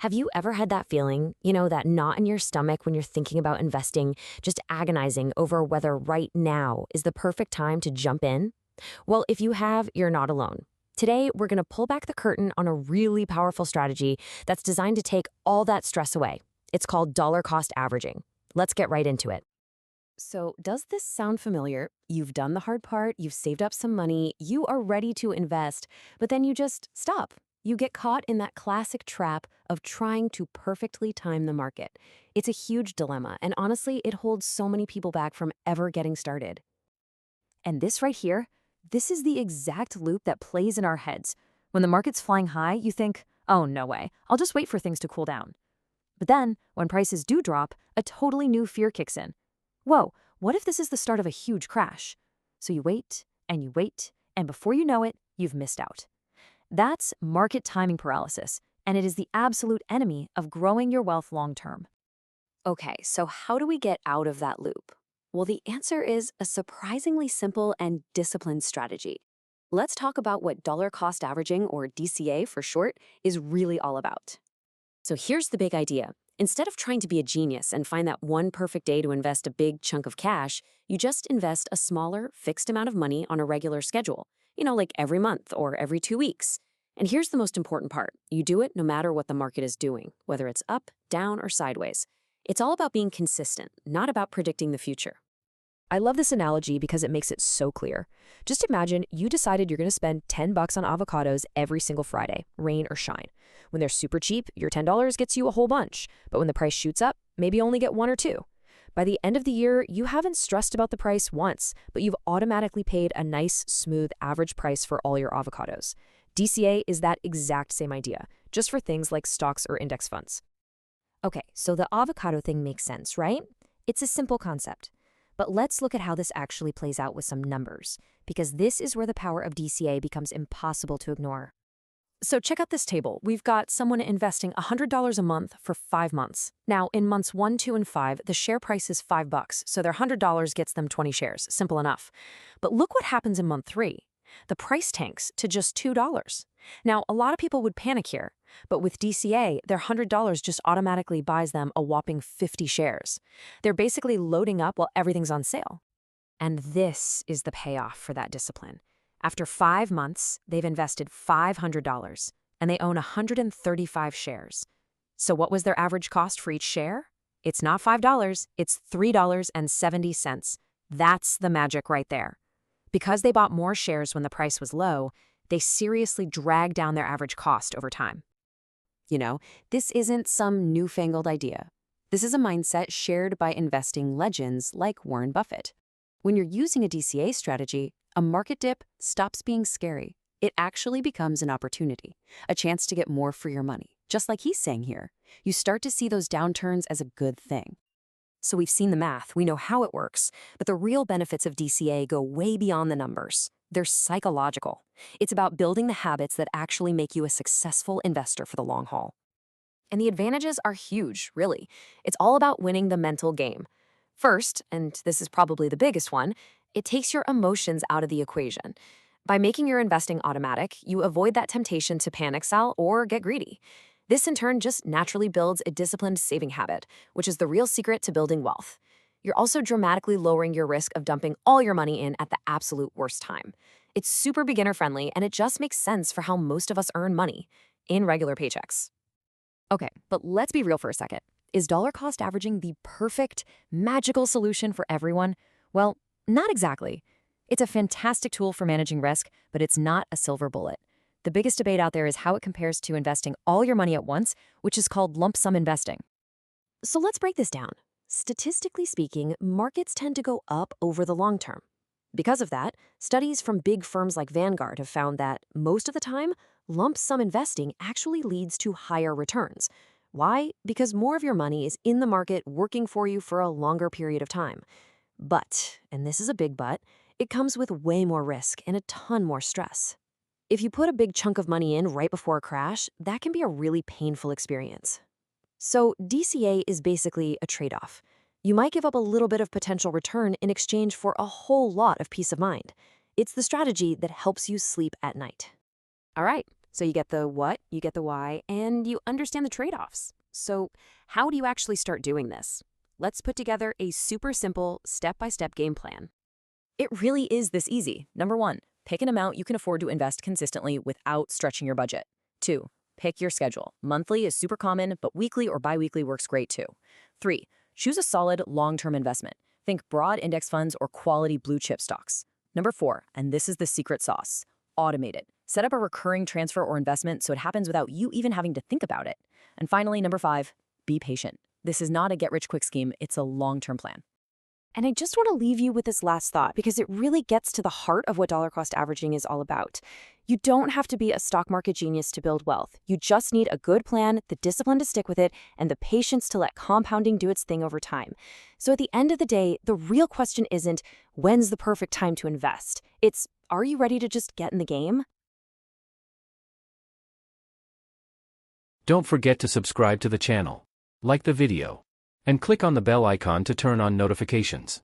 Have you ever had that feeling, that knot in your stomach when you're thinking about investing, just agonizing over whether right now is the perfect time to jump in? Well, if you have, you're not alone. Today, we're going to pull back the curtain on a really powerful strategy that's designed to take all that stress away. It's called dollar cost averaging. Let's get right into it. So, does this sound familiar? You've done the hard part, you've saved up some money, you are ready to invest, but then you just stop. You get caught in that classic trap of trying to perfectly time the market. It's a huge dilemma, and honestly, it holds so many people back from ever getting started. And this right here, this is the exact loop that plays in our heads. When the market's flying high, you think, oh, no way, I'll just wait for things to cool down. But then, when prices do drop, a totally new fear kicks in. Whoa, what if this is the start of a huge crash? So you wait, and before you know it, you've missed out. That's market timing paralysis, and it is the absolute enemy of growing your wealth long term. Okay, so how do we get out of that loop? Well, the answer is a surprisingly simple and disciplined strategy. Let's talk about what dollar cost averaging, or DCA for short, is really all about. So here's the big idea. Instead of trying to be a genius and find that one perfect day to invest a big chunk of cash, you just invest a smaller, fixed amount of money on a regular schedule, like every month or every 2 weeks. And here's the most important part. You do it no matter what the market is doing, whether it's up, down, or sideways. It's all about being consistent, not about predicting the future. I love this analogy because it makes it so clear. Just imagine you decided you're going to spend $10 on avocados every single Friday, rain or shine. When they're super cheap, your $10 gets you a whole bunch. But when the price shoots up, maybe only get one or two. By the end of the year, you haven't stressed about the price once, but you've automatically paid a nice, smooth, average price for all your avocados. DCA is that exact same idea, just for things like stocks or index funds. Okay, so the avocado thing makes sense, right? It's a simple concept. But let's look at how this actually plays out with some numbers, because this is where the power of DCA becomes impossible to ignore. So check out this table. We've got someone investing $100 a month for 5 months. Now, in months 1, 2, and 5, the share price is $5, so their $100 gets them 20 shares. Simple enough. But look what happens in month 3. The price tanks to just $2. Now, a lot of people would panic here, but with DCA, their $100 just automatically buys them a whopping 50 shares. They're basically loading up while everything's on sale. And this is the payoff for that discipline. After 5 months, they've invested $500, and they own 135 shares. So what was their average cost for each share? It's not $5, it's $3.70. That's the magic right there. Because they bought more shares when the price was low, they seriously dragged down their average cost over time. This isn't some newfangled idea. This is a mindset shared by investing legends like Warren Buffett. When you're using a DCA strategy, a market dip stops being scary. It actually becomes an opportunity, a chance to get more for your money. Just like he's saying here, you start to see those downturns as a good thing. So we've seen the math, we know how it works, but the real benefits of DCA go way beyond the numbers. They're psychological. It's about building the habits that actually make you a successful investor for the long haul. And the advantages are huge, really. It's all about winning the mental game. First, and this is probably the biggest one, it takes your emotions out of the equation. By making your investing automatic, you avoid that temptation to panic sell or get greedy. This in turn just naturally builds a disciplined saving habit, which is the real secret to building wealth. You're also dramatically lowering your risk of dumping all your money in at the absolute worst time. It's super beginner-friendly, and it just makes sense for how most of us earn money, in regular paychecks. Okay, but let's be real for a second. Is dollar cost averaging the perfect, magical solution for everyone? Well, not exactly. It's a fantastic tool for managing risk, but it's not a silver bullet. The biggest debate out there is how it compares to investing all your money at once, which is called lump sum investing. So let's break this down. Statistically speaking, markets tend to go up over the long term. Because of that, studies from big firms like Vanguard have found that, most of the time, lump sum investing actually leads to higher returns. Why? Because more of your money is in the market working for you for a longer period of time. But, and this is a big but, it comes with way more risk and a ton more stress. If you put a big chunk of money in right before a crash, that can be a really painful experience. So DCA is basically a trade-off. You might give up a little bit of potential return in exchange for a whole lot of peace of mind. It's the strategy that helps you sleep at night. All right, So you get the what, you get the why, and you understand the trade-offs. So how do you actually start doing this? Let's put together a super simple step-by-step game plan. It really is this easy. Number 1, pick an amount you can afford to invest consistently without stretching your budget. 2, pick your schedule. Monthly is super common, but weekly or biweekly works great too. 3, choose a solid long-term investment. Think broad index funds or quality blue chip stocks. Number 4, and this is the secret sauce, automate it. Set up a recurring transfer or investment so it happens without you even having to think about it. And finally, number 5, be patient. This is not a get-rich-quick scheme, it's a long-term plan. And I just want to leave you with this last thought because it really gets to the heart of what dollar cost averaging is all about. You don't have to be a stock market genius to build wealth. You just need a good plan, the discipline to stick with it, and the patience to let compounding do its thing over time. So at the end of the day, the real question isn't, when's the perfect time to invest? It's, are you ready to just get in the game? Don't forget to subscribe to the channel, like the video, and click on the bell icon to turn on notifications.